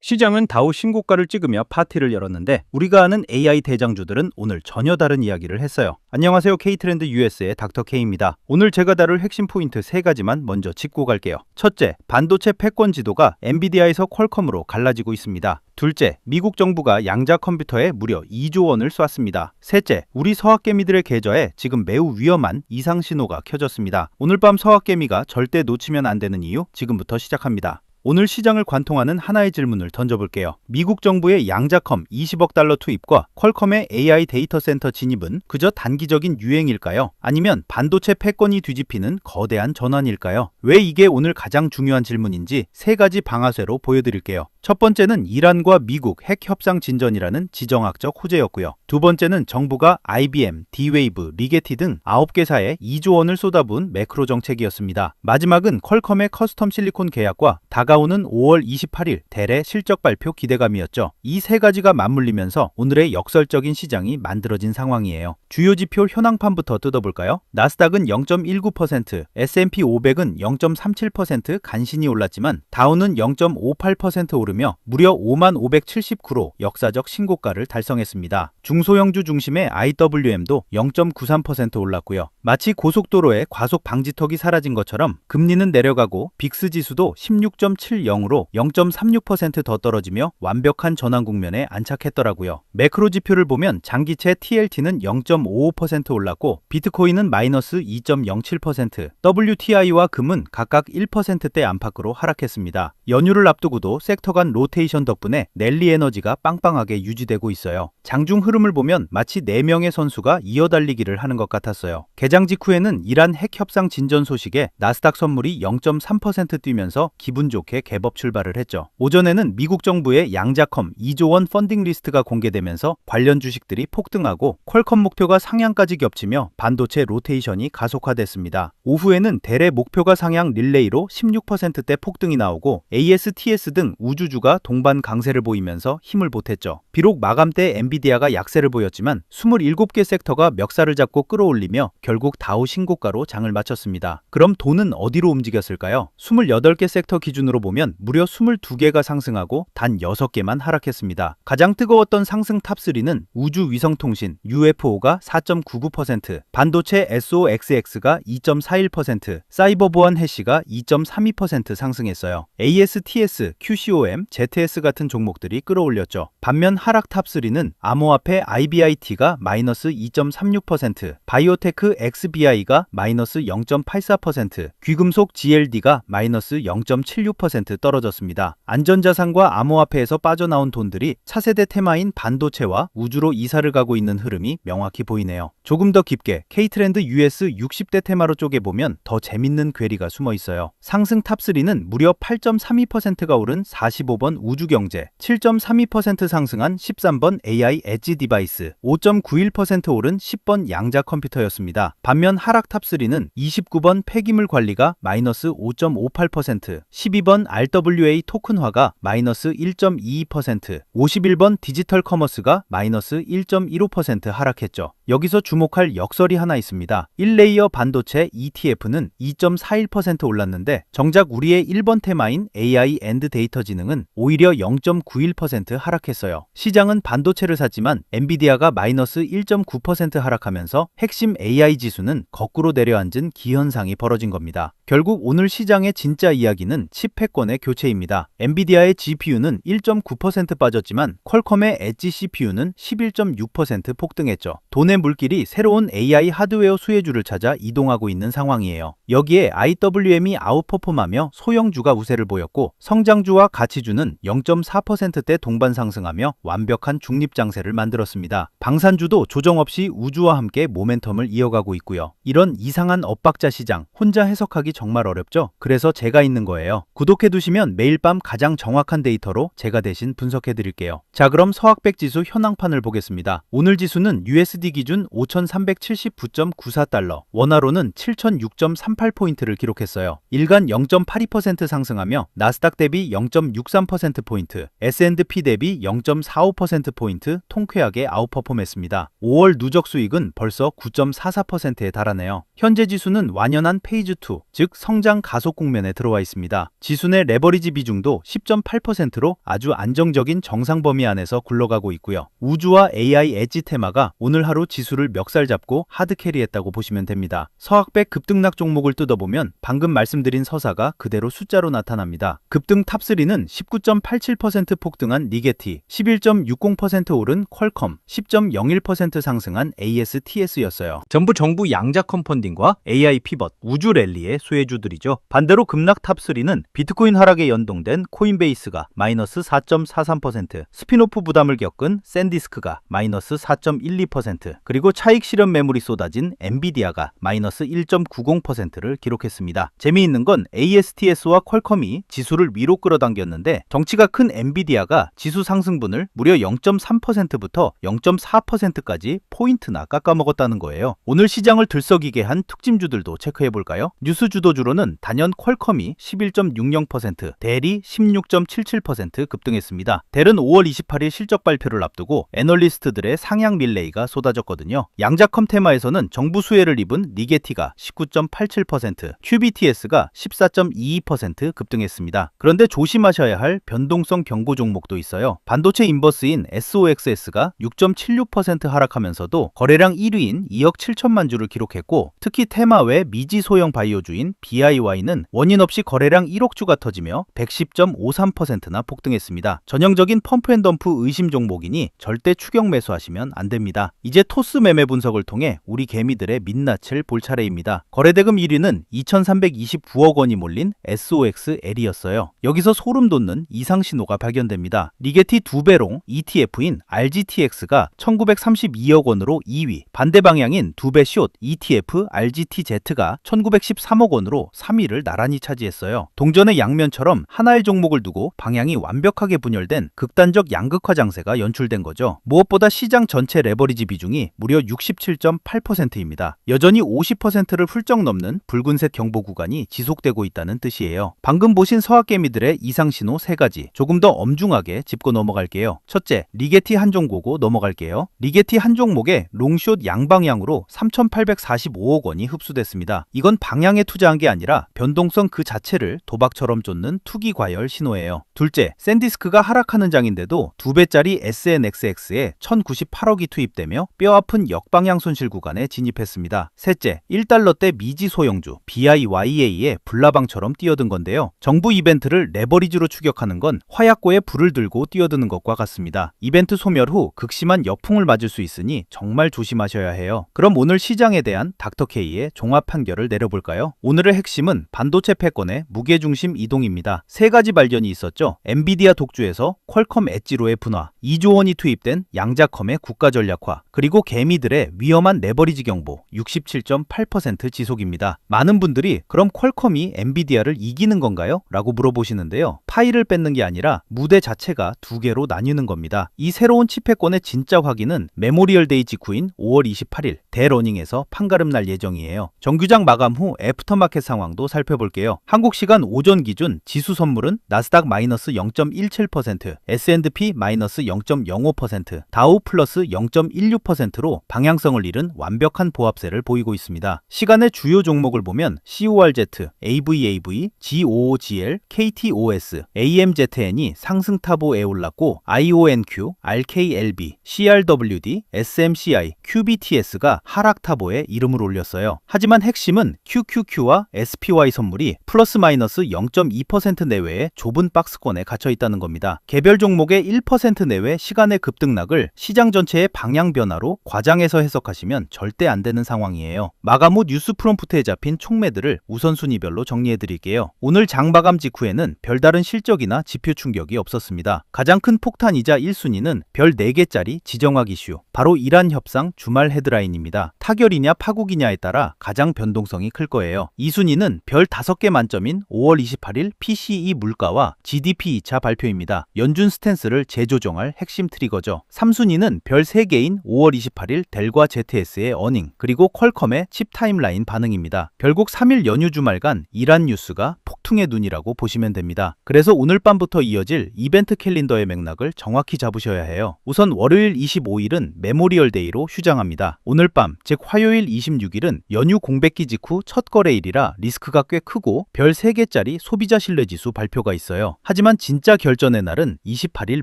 시장은 다우 신고가를 찍으며 파티를 열었는데 우리가 아는 AI 대장주들은 오늘 전혀 다른 이야기를 했어요. 안녕하세요. K트렌드 US의 닥터 K입니다. 오늘 제가 다룰 핵심 포인트 3가지만 먼저 짚고 갈게요. 첫째, 반도체 패권 지도가 엔비디아에서 퀄컴으로 갈라지고 있습니다. 둘째, 미국 정부가 양자 컴퓨터에 무려 2조 원을 쐈습니다. 셋째, 우리 서학개미들의 계좌에 지금 매우 위험한 이상 신호가 켜졌습니다. 오늘 밤 서학개미가 절대 놓치면 안 되는 이유 지금부터 시작합니다. 오늘 시장을 관통하는 하나의 질문을 던져볼게요. 미국 정부의 양자컴 20억 달러 투입과 퀄컴의 AI 데이터 센터 진입은 그저 단기적인 유행일까요? 아니면 반도체 패권이 뒤집히는 거대한 전환일까요? 왜 이게 오늘 가장 중요한 질문인지 3가지 방아쇠로 보여드릴게요. 첫 번째는 이란과 미국 핵 협상 진전이라는 지정학적 호재였고요. 두 번째는 정부가 IBM, D-Wave, 리게티 등 9개사에 2조 원을 쏟아부은 매크로 정책이었습니다. 마지막은 퀄컴의 커스텀 실리콘 계약과 다가오는 5월 28일 대래 실적 발표 기대감이었죠. 이 3가지가 맞물리면서 오늘의 역설적인 시장이 만들어진 상황이에요. 주요 지표 현황판부터 뜯어볼까요? 나스닥은 0.19%, S&P 500은 0.37% 간신히 올랐지만 다우는 0.58% 오르며 무려 55,579로 역사적 신고가를 달성했습니다. 중소형주 중심의 IWM도 0.93% 올랐고요. 마치 고속도로에 과속 방지턱이 사라진 것처럼 금리는 내려가고 빅스 지수도 16.70으로 0.36% 더 떨어지며 완벽한 전환 국면에 안착했더라고요. 매크로 지표를 보면 장기채 TLT는 0.55% 올랐고 비트코인은 마이너스 2.07%, WTI와 금은 각각 1%대 안팎으로 하락했습니다. 연휴를 앞두고도 섹터 간 로테이션 덕분에 랠리 에너지가 빵빵하게 유지되고 있어요. 장중 흐름을 보면 마치 4명의 선수가 이어달리기를 하는 것 같았어요. 개장 직후에는 이란 핵 협상 진전 소식에 나스닥 선물이 0.3% 뛰면서 기분 좋게 개법 출발을 했죠. 오전에는 미국 정부의 양자컴 2조 원 펀딩 리스트가 공개되면서 관련 주식들이 폭등하고 퀄컴 목표가 상향까지 겹치며 반도체 로테이션이 가속화됐습니다. 오후에는 대래 목표가 상향 릴레이로 16%대 폭등이 나오고 ASTS 등 우주주가 동반 강세를 보이면서 힘을 보탰죠. 비록 마감 때 엔비디아가 약세를 보였지만 27개 섹터가 멱살을 잡고 끌어올리며 결국 다우 신고가로 장을 마쳤습니다. 그럼 돈은 어디로 움직였을까요? 28개 섹터 기준으로 보면 무려 22개가 상승하고 단 6개만 하락했습니다. 가장 뜨거웠던 상승 탑3는 우주위성통신 UFO가 4.99%, 반도체 SOXX가 2.41%, 사이버보안 해시가 2.32% 상승했어요. ASTS, QCOM, ZS 같은 종목들이 끌어올렸죠. 반면 하락 탑3는 암호화폐 IBIT가 마이너스 2.36%, 바이오테크 XBI가 마이너스 0.84%, 귀금속 GLD가 마이너스 0.76% 떨어졌습니다. 안전자산과 암호화폐에서 빠져나온 돈들이 차세대 테마인 반도체와 우주로 이사를 가고 있는 흐름이 명확히 보이네요. 조금 더 깊게 K트렌드 US 60대 테마로 쪼개보면 더 재밌는 괴리가 숨어 있어요. 상승 탑3는 무려 8.32%가 오른 45번 우주경제, 7.32% 상승한 13번 AI 엣지 디바이스, 5.91% 오른 10번 양자 컴퓨터였습니다. 반면 하락 탑3는 29번 폐기물 관리가 마이너스 5.58%, 12번 RWA 토큰화가 마이너스 1.22%, 51번 디지털 커머스가 마이너스 1.15% 하락했죠. 여기서 주목할 역설이 하나 있습니다. 1레이어 반도체 ETF는 2.41% 올랐는데 정작 우리의 1번 테마인 AI 앤드 데이터 지능은 오히려 0.91% 하락했어요. 시장은 반도체를 샀지만 엔비디아가 마이너스 1.9% 하락하면서 핵심 AI 지수는 거꾸로 내려앉은 기현상이 벌어진 겁니다. 결국 오늘 시장의 진짜 이야기는 칩 패권의 교체입니다. 엔비디아의 GPU는 1.9% 빠졌지만 퀄컴의 엣지 CPU는 11.6% 폭등했죠. 돈의 물길이 새로운 AI 하드웨어 수혜주를 찾아 이동하고 있는 상황이에요. 여기에 IWM이 아웃퍼폼하며 소형주가 우세를 보였고 성장주와 가치주는 0.4%대 동반 상승하며 완벽한 중립장세를 만들었습니다. 방산주도 조정 없이 우주와 함께 모멘텀을 이어가고 있고요. 이런 이상한 엇박자 시장 혼자 해석하기 정말 어렵죠? 그래서 제가 있는 거예요. 구독해두시면 매일 밤 가장 정확한 데이터로 제가 대신 분석해드릴게요. 자, 그럼 서학백지수 현황판을 보겠습니다. 오늘 지수는 USD 기준 5,379.94달러, 원화로는 7,006.38포인트를 기록했어요. 일간 0.82% 상승하며 나스닥 대비 0.63% 0.13%포인트, S&P 대비 0.45%포인트 통쾌하게 아웃퍼폼했습니다. 5월 누적 수익은 벌써 9.44%에 달하네요. 현재 지수는 완연한 페이즈 2, 즉 성장 가속 국면에 들어와 있습니다. 지수 내 레버리지 비중도 10.8%로 아주 안정적인 정상 범위 안에서 굴러가고 있고요. 우주와 AI 엣지 테마가 오늘 하루 지수를 멱살 잡고 하드캐리했다고 보시면 됩니다. 서학백 급등락 종목을 뜯어보면 방금 말씀드린 서사가 그대로 숫자로 나타납니다. 급등 탑3는 19.87% 폭등한 리게티, 11.60% 오른 퀄컴, 10.01% 상승한 ASTS였어요. 전부 정부 양자 컴펀딩과 AI 피벗, 우주 랠리의 수혜주들이죠. 반대로 급락 탑3는 비트코인 하락에 연동된 코인베이스가 마이너스 4.43%, 스피노프 부담을 겪은 샌디스크가 마이너스 4.12%, 그리고 차익 실현 매물이 쏟아진 엔비디아가 마이너스 1.90%를 기록했습니다. 재미있는 건 ASTS와 퀄컴이 지수를 위로 끌어당겼는데 덩치가 큰 엔비디아가 지수 상승분을 무려 0.3%부터 0.4%까지 포인트나 깎아먹었다는 거예요. 오늘 시장을 들썩이게 한 특징주들도 체크해볼까요? 뉴스 주도주로는 단연 퀄컴이 11.60%, 델이 16.77% 급등했습니다. 델은 5월 28일 실적 발표를 앞두고 애널리스트들의 상향 릴레이가 쏟아졌거든요. 양자컴 테마에서는 정부 수혜를 입은 리게티가 19.87%, QBTS가 14.22% 급등했습니다. 그런데 조심하셔야 할 변동성 경고 종목도 있어요. 반도체 인버스인 SOXS가 6.76% 하락하면서도 거래량 1위인 2억 7천만 주를 기록했고, 특히 테마 외 미지 소형 바이오주인 BIY는 원인 없이 거래량 1억 주가 터지며 110.53%나 폭등했습니다. 전형적인 펌프앤덤프 의심 종목이니 절대 추격 매수하시면 안 됩니다. 이제 토스 매매 분석을 통해 우리 개미들의 민낯을 볼 차례입니다. 거래대금 1위는 2,329억 원이 몰린 SOXL이었어요. 여기서 소름 돋는 이상 신호가 발견됩니다. 리게티 2배롱 ETF인 RGTX가 1,932억 원으로 2위, 반대 방향인 2배 숏 ETF RGTZ가 1,913억 원으로 3위를 나란히 차지했어요. 동전의 양면처럼 하나의 종목을 두고 방향이 완벽하게 분열된 극단적 양극화 장세가 연출된 거죠. 무엇보다 시장 전체 레버리지 비중이 무려 67.8%입니다. 여전히 50%를 훌쩍 넘는 붉은색 경보 구간이 지속되고 있다는 뜻이에요. 방금 보신 서학개미들의 이상신호 3가지 조금 더 엄중하게 짚고 넘어갈게요. 첫째, 리게티 한 종보고 넘어갈게요. 리게티 한 종목에 롱숏 양방향으로 3,845억 원이 흡수됐습니다. 이건 방향에 투자한 게 아니라 변동성 그 자체를 도박처럼 쫓는 투기 과열 신호예요. 둘째, 샌디스크가 하락하는 장인데도 2배짜리 SNXX에 1,098억이 투입되며 뼈아픈 역방향 손실 구간에 진입했습니다. 셋째, 1달러대 미지 소형주 BIYA의 불나방처럼 뛰어든 건데요. 정부 이벤트를 레버리지로 추격하는 건 화약고에 불을 들고 뛰어드는 것과 같습니다. 이벤트 소멸 후 극심한 역풍을 맞을 수 있으니 정말 조심하셔야 해요. 그럼 오늘 시장에 대한 닥터K의 종합 판결을 내려볼까요? 오늘의 핵심은 반도체 패권의 무게중심 이동입니다. 3가지 발견이 있었죠. 엔비디아 독주에서 퀄컴 엣지로의 분화, 2조 원이 투입된 양자컴의 국가 전략화, 그리고 개미들의 위험한 레버리지 경보 67.8% 지속입니다. 많은 분들이 그럼 퀄컴이 엔비디아를 이기는 건가요? 라고 물어보시는데요. 파일을 뺏는 게 아니라 무대 자체가 2개로 나뉘는 겁니다. 이 새로운 칩패권의 진짜 확인은 메모리얼 데이 직후인 5월 28일 대러닝에서 판가름 날 예정이에요. 정규장 마감 후 애프터마켓 상황도 살펴볼게요. 한국 시간 오전 기준 지수 선물은 나스닥 마이너스 0.17%, S&P 마이너스 0.05%, 다우 플러스 0.16%로 방향성을 잃은 완벽한 보합세를 보이고 있습니다. 시간의 주요 종목을 보면 CORZ, AVAV, GOOGL, KTOS, AMZN이 상승타보에 올랐고 IONQ, RKLB, CRWD, SMCI, QBTS가 하락타보에 이름을 올렸어요. 하지만 핵심은 QQQ와 SPY 선물이 플러스 마이너스 0.2% 내외의 좁은 박스권에 갇혀 있다는 겁니다. 개별 종목의 1% 내외 시간의 급등락을 시장 전체의 방향 변화로 과장해서 해석하시면 절대 안 되는 상황이에요. 마감 후 뉴스 프롬프트에 잡힌 총매들을 우선순위별로 정리해 드릴게요. 오늘 장 마감 직후에는 별다른 실적이나 지표 충격이 없었습니다. 가장 큰 폭탄이자 1순위는 별 4개짜리 지정학 이슈, 바로 이란 협상 주말 헤드라인입니다. 타결이냐 파국이냐에 따라 가장 변동성이 클 거예요. 2순위는 별 5개 만점인 5월 28일 PCE 물가와 GDP 2차 발표입니다. 연준 스탠스를 재조정할 핵심 트리거죠. 3순위는 별 3개인 5월 28일 델과 ZS의 어닝, 그리고 퀄컴의 칩 타임라인 반응입니다. 결국 3일 연휴 주말간 이란 뉴스가 폭풍의 눈이라고 보시면 됩니다. 그래서 오늘 밤부터 이어질 이벤트 캘린더의 맥락을 정확히 잡으셔야 해요. 우선 월요일 25일은 메모리얼 데이로 휴장합니다. 오늘 밤, 즉 화요일 26일은 연휴 공백기 직후 첫 거래일이라 리스크가 꽤 크고 별 3개짜리 소비자 신뢰지수 발표가 있어요. 하지만 진짜 결전의 날은 28일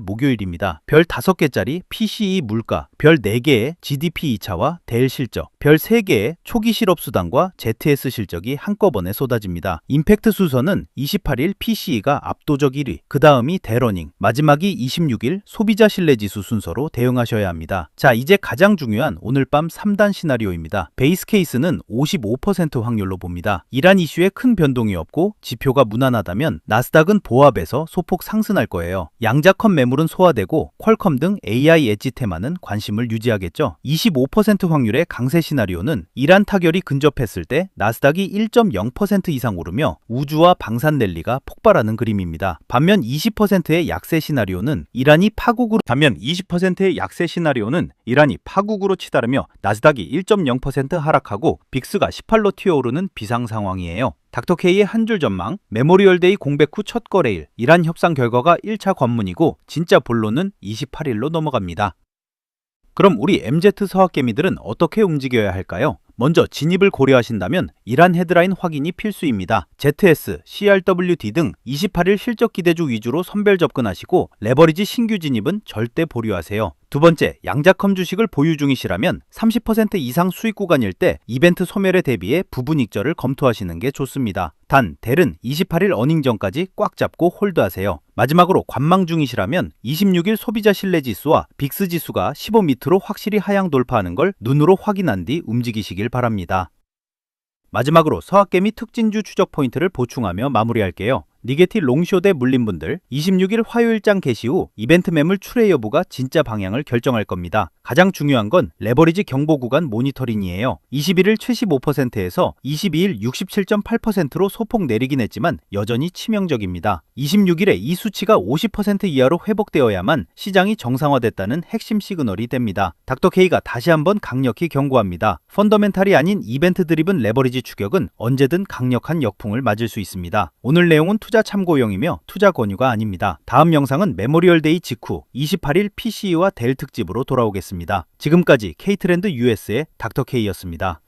목요일입니다. 별 5개짜리 PCE 물가, 별 4개의 GDP 2차와 델 실적, 별 3개의 초기 실업 수단과 ZS 실적이 한꺼번에 쏟아집니다. 임팩트 순서는 28일 PCE가 압도적 1위, 그 다음이 델어닝, 마지막이 26일 소비자 신뢰지수 순서로 대응하셔야 합니다. 자, 이제 가장 중요한 오늘 밤 3단 시나리오입니다. 베이스 케이스는 55% 확률로 봅니다. 이란 이슈에 큰 변동이 없고 지표가 무난하다면 나스닥은 보합에서 소폭 상승할 거예요. 양자컴 매물은 소화되고 퀄컴 등 AI 엣지 테마는 관심을 유지하겠죠. 25% 확률의 강세 시나리오는 이란 타결이 근접했을 때 나스닥이 1.0% 이상 오르며 우주와 방산 랠리가 폭발하는 그림입니다. 반면 20%의 약세 시나리오는 이란이 파국으로 치달으며 나스닥이 1.0% 하락하고 빅스가 18로 튀어오르는 비상 상황이에요. 닥터케이의 한 줄 전망, 메모리얼데이 공백 후 첫 거래일, 이란 협상 결과가 1차 관문이고 진짜 본론은 28일로 넘어갑니다. 그럼 우리 MZ 서학개미들은 어떻게 움직여야 할까요? 먼저 진입을 고려하신다면 이란 헤드라인 확인이 필수입니다. ZS, CRWD 등 28일 실적 기대주 위주로 선별 접근하시고 레버리지 신규 진입은 절대 보류하세요. 두 번째, 양자컴 주식을 보유 중이시라면 30% 이상 수익 구간일 때 이벤트 소멸에 대비해 부분 익절을 검토하시는 게 좋습니다. 단, 델은 28일 어닝 전까지 꽉 잡고 홀드하세요. 마지막으로 관망 중이시라면 26일 소비자 신뢰 지수와 빅스 지수가 15 밑으로 확실히 하향 돌파하는 걸 눈으로 확인한 뒤 움직이시길 바랍니다. 마지막으로 서학개미 특진주 추적 포인트를 보충하며 마무리할게요. 니게티 롱쇼 대 물린분들, 26일 화요일장 개시 후 이벤트 매물 출회 여부가 진짜 방향을 결정할 겁니다. 가장 중요한 건 레버리지 경보 구간 모니터링이에요. 21일 75%에서 22일 67.8%로 소폭 내리긴 했지만 여전히 치명적입니다. 26일에 이 수치가 50% 이하로 회복되어야만 시장이 정상화됐다는 핵심 시그널이 됩니다. 닥터케이가 다시 한번 강력히 경고합니다. 펀더멘탈이 아닌 이벤트 드리븐 레버리지 추격은 언제든 강력한 역풍을 맞을 수 있습니다. 오늘 내용은 투자 참고용이며 투자 권유가 아닙니다. 다음 영상은 메모리얼 데이 직후 28일 PCE와 델 특집으로 돌아오겠습니다. 지금까지 K트렌드 US의 닥터K였습니다.